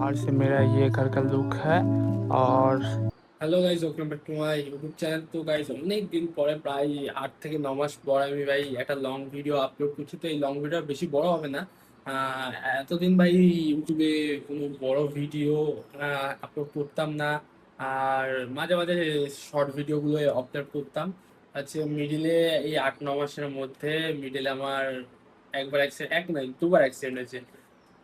बाहर से मेरा ये घर का लुक है। और hello guys, welcome back to my YouTube channel. তো গাইজ, অনেক দিন পরে প্রায় 8 থেকে 9 মাস পর আমি ভাই একটা লং ভিডিও আপলোড করছি। তো এই লং ভিডিও বেশি বড় হবে না। আহ, এতদিন ভাই ইউটিউবে কোনো বড় ভিডিও আপলোড করতাম না। আর মাঝে মাঝে শর্ট ভিডিওগুলো আপলোড করতাম। মিডিলে এই 8-9 মাসের মধ্যে মিডিলে আমার একবার অ্যাক্সিডেন্ট, এক নয় দুবার অ্যাক্সিডেন্ট হয়েছে।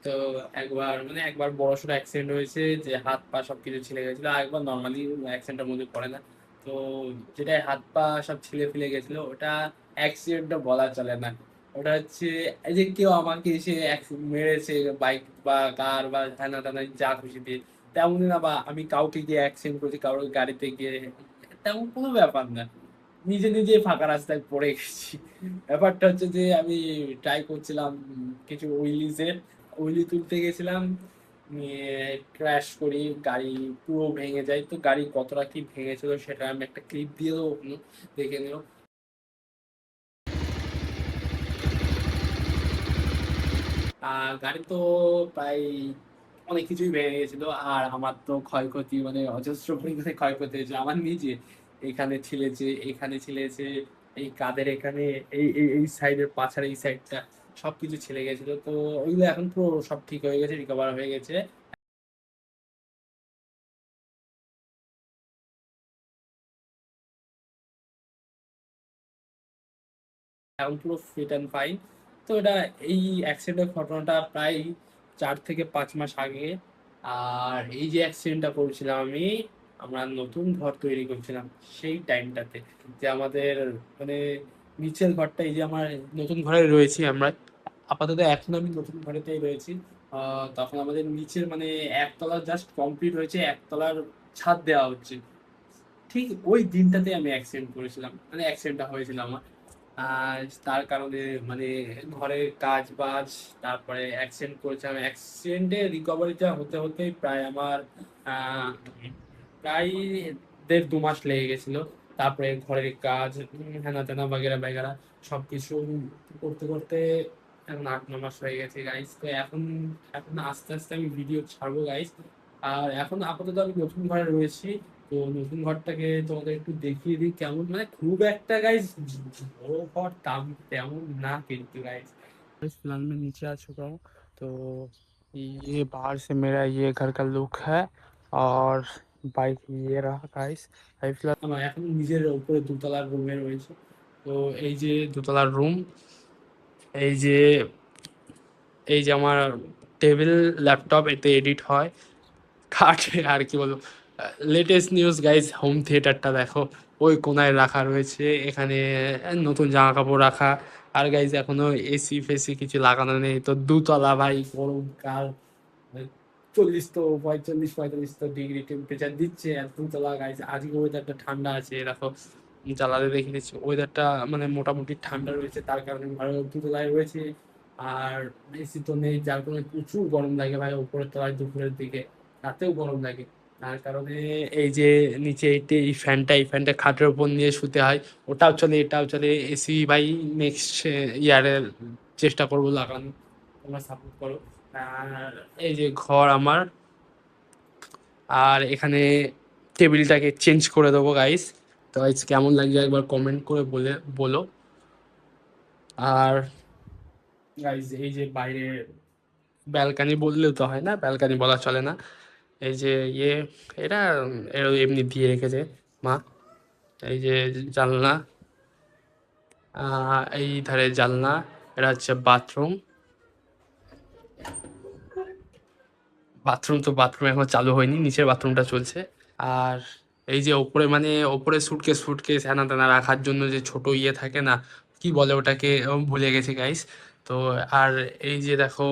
তো একবার বড়সড় অ্যাক্সিডেন্ট হয়েছে, যে হাত পা সবকিছু ছিলে গেছিল। আর একবার নর্মালি অ্যাক্সিডেন্টের মধ্যে পড়ে না। তো যেটা হাত পা সব ছিলে ফেলে গেছিল, ওটা অ্যাক্সিডেন্টটা বলা চলে না। ওটা হচ্ছে এই যে কেউ আমাকে এসে মেরেছে, বাইক বা কার বা হ্যানা টানা যা খুশি দিয়ে, তেমন না। বা আমি কাউকে গিয়ে অ্যাক্সিডেন্ট করেছি কারোর গাড়িতে গিয়ে, তেমন কোনো ব্যাপার না। নিজে নিজে ফাঁকা রাস্তায় পড়ে গেছি। ব্যাপারটা হচ্ছে যে আমি ট্রাই করছিলাম কিছু উইলি তুলতে গেছিলাম, নিয়ে ক্র্যাশ করি, গাড়ি পুরো ভেঙে যায়। তো গাড়ি কতটা কি ভেঙেছিল সেটা আমি একটা ক্লিপ দিয়ে দেবো, দেখে নিও। গাড়ি তো প্রায় অনেক কিছুই ভেঙে গেছিল। আর আমার তো ক্ষয়ক্ষতি অজস্র পরিমাণে ক্ষয়ক্ষতি হয়েছে। আমার নিজে এখানে ছিলেছে, এখানে ছিলেছে, এই কাদের এখানে, এই সাইডের পাছার এই সাইডটা সবকিছু ছিলে গেছিল। তো ওইগুলো এখন পুরো সব ঠিক হয়ে গেছে, রিকভার হয়ে গেছে। এখন পুরো ফিট অ্যান্ড ফাইন। তো এটা এই অ্যাক্সিডেন্টের ঘটনাটা প্রায় 4 থেকে 5 মাস আগে। আর এই যে অ্যাক্সিডেন্টটা করেছিলাম আমি, আমরা নতুন ঘর তৈরি করছিলাম সেই টাইমটাতে। যে আমাদের মানে নিচের ঘরটা, এই যে আমার নতুন ঘরে রয়েছি আমরা আপাতত, এখন আমি নতুন ঘরেতেই রয়েছি। তখন আমাদের নিচের একতলা জাস্ট কমপ্লিট হয়েছে, একতলার ছাদ দেওয়া হচ্ছে। ঠিক ওই দিনটাতে আমি অ্যাক্সিডেন্ট করেছিলাম, অ্যাক্সিডেন্টটা হয়েছিল আমার। আর তার কারণে মানে ঘরের কাজ বাজ, তারপরে অ্যাক্সিডেন্ট করেছিলাম। অ্যাক্সিডেন্টে রিকভারিটা হতে হতে প্রায় আমার আহ, প্রায় 1.5-2 মাস লেগে গেছিল। তারপরে ঘরের কাজ, হেনা তেনা বাগেরা বাগেরা সবকিছু করতে করতে এখন 8-9 মাস হয়ে গেছে গাইস। তো এখন এখন আস্তে আস্তে আমি ভিডিও ছাড়বো গাইস। আর এখন আপাতত আমি নতুন ঘরে রয়েছি। তো নতুন ঘরটাকে তোমাদের একটু দেখিয়ে দিই কেমন, খুব একটা গাইস বড় ঘর তেমন না কিন্তু गाइस। फिलहाल मैं नीचे आ चुका हूँ। तो ये बाहर से मेरा ये घर का लुक है। और बाइक ये रहा गाइस। अभी फिलहाल আমার এখন নিজের উপরে দোতলার রুমে রয়েছে। তো এই যে দোতলার রুম, এই যে এই যে আমার টেবিল, ল্যাপটপ এতে এডিট হয়, কাঠে আর কি বলবো। লেটেস্ট নিউজ গাইজ, হোম থিয়েটারটা দেখো ওই কোনায় রাখা রয়েছে। এখানে নতুন জামা কাপড় রাখা। আর গাইজ এখনো এসি ফেসি কিছু লাগানো নেই। তো দুতলা ভাই, গরমকাল, 40 তো 45 45 ডিগ্রি টেম্পারেচার দিচ্ছে। আর দুতলা গাইজ, আজকে ওয়েদারটা ঠান্ডা আছে দেখো, জ্বালাতে দেখে নিচ্ছি ওয়েদারটা মোটামুটি ঠান্ডা রয়েছে, তার কারণে ঘরে দুতলায় রয়েছে। আর এসি তো নেই, যার কারণে প্রচুর গরম লাগে ভাই উপরের তলায় দুপুরের দিকে, রাতেও গরম লাগে। তার কারণে এই যে নিচে এই ফ্যানটা খাটের উপর নিয়ে শুতে হয়। ওটাও চলে, এটাও চলে। এসি ভাই নেক্সট ইয়ারে চেষ্টা করবো লাগানো, তোমরা সাপোর্ট করো। আর এই যে ঘর আমার, আর এখানে টেবিলটাকে চেঞ্জ করে দেবো গাইস। তো গাইস কেমন লাগছে একবার কমেন্ট করে বলো। আর গাইস এই যে বাইরে ব্যালকানি বললেও তো হয় না, ব্যালকানি বলা চলে না। এই যে ইয়ে, এটা এমনি দিয়ে রেখেছে মা। এই যে জানলা, এই ধারে জানলা, এটা হচ্ছে বাথরুম। বাথরুম এখন চালু হয়নি, নিচের বাথরুমটা চলছে। আর এই যে ওপরে ওপরে সুটকেস ফুটকেস হ্যানা ত্যানা রাখার জন্য যে ছোট ইয়ে থাকে না, কি বলে ওটাকে, ভুলে গেছি গাইস। তো আর এই যে দেখো,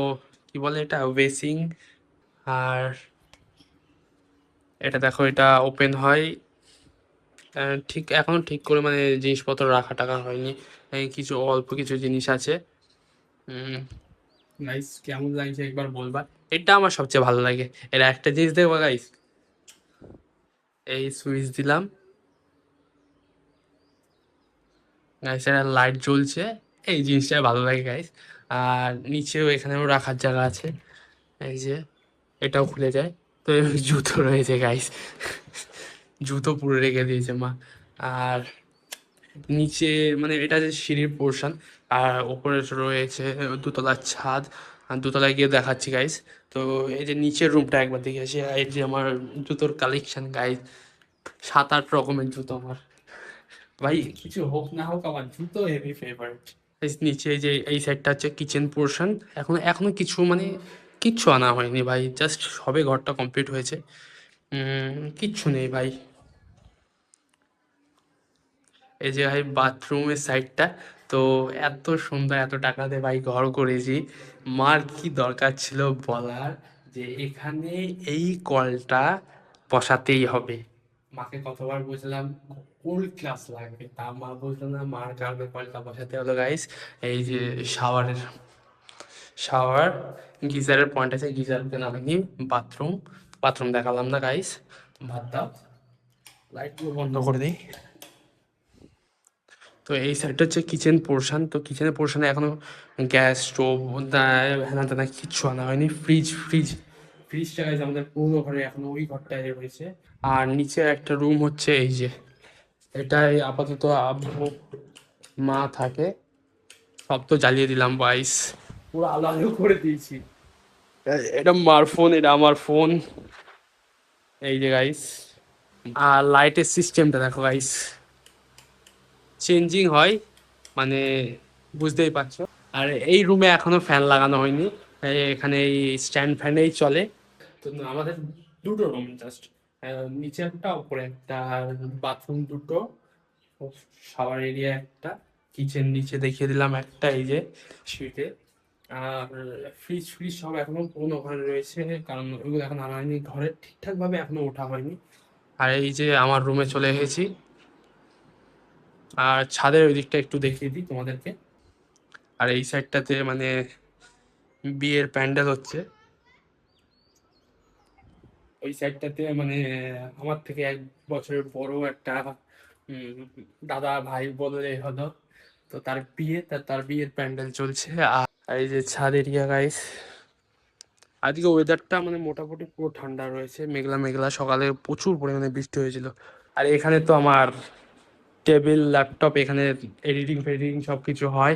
কি বলে এটা, বেসিং। আর এটা দেখো, এটা ওপেন হয়। ঠিক এখনো ঠিক করে জিনিসপত্র রাখা টাকা হয়নি। এই কিছু অল্প কিছু জিনিস আছে। গাইস কেমন লাগছে একবার বলবা। এটা আমার সবচেয়ে ভালো লাগে। এটা একটা জিনিস দেখবো গাইস, এই সুইচ দিলাম গাইস, এটা লাইট জ্বলছে। এই জিনিসটা ভালো লাগে গাইস। আর নিচেও এখানেও রাখার জায়গা আছে। এই যে এটাও খুলে যায়। তো জুতো রয়েছে গাইস, জুতো পুরো রেখে দিয়েছে মা। আর নিচে মানে এটা যে সিঁড়ির পোর্শন, আর ওপরে রয়েছে দোতলার ছাদ। আর দোতলায় গিয়ে দেখাচ্ছি গাইস। তো এই যে নিচের রুমটা একবার দেখে আসি। আর এই যে আমার জুতোর কালেকশন গাইস, 7-8 রকমের জুতো আমার ভাই। কিছু হোক না হোক আমার জুতো হেভি ফেভারিট। নিচে এই যে এই সাইডটা হচ্ছে কিচেন পোর্শন। এখনো কিছু মানে কিচ্ছু আনা হয়নি ভাই, জাস্ট সবে ঘরটা কমপ্লিট হয়েছে। কিচ্ছু নেই ভাই। এই যে ভাই বাথরুমের সাইডটা, তো এত সুন্দর, এত টাকা দিয়ে ভাই ঘর করেছি। মার কি দরকার ছিল বলার যে এখানে এই কলটা বসাতেই হবে। মাকে কতবার বুঝলাম কোল্ড ক্লাস লাগবে, তা মা বুঝলো না, মার কারণে কলটা বসাতে হলো গাইস। এই যে শাওয়ার গিজারের পয়েন্ট আছে, গিজারকে নামিনি। বাথরুম, বাথরুম দেখালাম না গাইস, বাদ দাও। লাইটগুলো বন্ধ করে দিই। তো এই সাইডটা হচ্ছে কিচেন পোর্শন। তো কিচেনের পোর্শনে এখনো গ্যাস স্টোভ হ্যানা তেনা কিচ্ছু আনা হয়নি। ফ্রিজটা গাইজ আমাদের পুরো ঘরে এখনো ওই ঘরটায় রয়েছে। আর নিচে একটা রুম হচ্ছে এই যে, এটাই আপাতত আব্বু মা থাকে। সব তো জ্বালিয়ে দিলাম বাইস, পুরো আলো আলো করে দিয়েছি। এটা মার ফোন, এটা আমার ফোন। এই যে গাইস, আর লাইটের সিস্টেমটা দেখো গাইস, চেঞ্জিং হয় মানে, বুঝতেই পারছো। আর এই রুমে এখনো ফ্যান লাগানো হয়নি, এখানে এই স্ট্যান্ড ফ্যানেই চলে। তো আমাদের দুটো রুম জাস্ট, নিচে একটা উপরে একটা, বাথরুম দুটো, শাওয়ার এরিয়া একটা, কিচেন নিচে দেখিয়ে দিলাম একটা এই যে সিটে। আর ফ্রিজ সব এখনো পুরোনো ঘরে রয়েছে, কারণ ওইগুলো এখন আনা হয়নি, ঘরে ঠিকঠাক ভাবে এখনো ওঠা হয়নি। আর এই যে আমার রুমে চলে এসেছি। আর ছাদের ওই দিকটা একটু দেখিয়ে দিই তোমাদেরকে। আর এই সাইডটাতে মানে বিয়ের প্যান্ডেল হচ্ছে। ওই সাইডটাতে মানে আমার থেকে 1 বছরের বড় একটা উম, দাদা ভাই বলে হলো, তো তার বিয়ে, তার বিয়ের প্যান্ডেল চলছে। আর এই যে ছাদ এরিয়া গাইস, আজকে ওয়েদারটা মানে মোটামুটি পুরো ঠান্ডা রয়েছে, মেঘলা মেঘলা, সকালে প্রচুর পরিমাণে বৃষ্টি হয়েছিল। আর এখানে তো আমার টেবিল, ল্যাপটপ, এখানে এডিটিং ফেডিটিং সব কিছু হয়।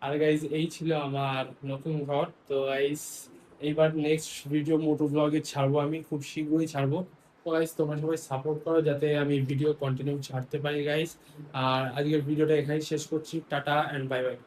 আর গাইজ এই ছিল আমার নতুন ঘর। তো গাইজ এইবার নেক্সট ভিডিও মোটো ব্লগে ছাড়বো, আমি খুব শীঘ্রই ছাড়বো। তো গাইজ তোমরা সবাই সাপোর্ট করো যাতে আমি ভিডিও কন্টিনিউ ছাড়তে পারি গাইজ। আর আজকের ভিডিওটা এখানেই শেষ করছি। Tata and bye bye.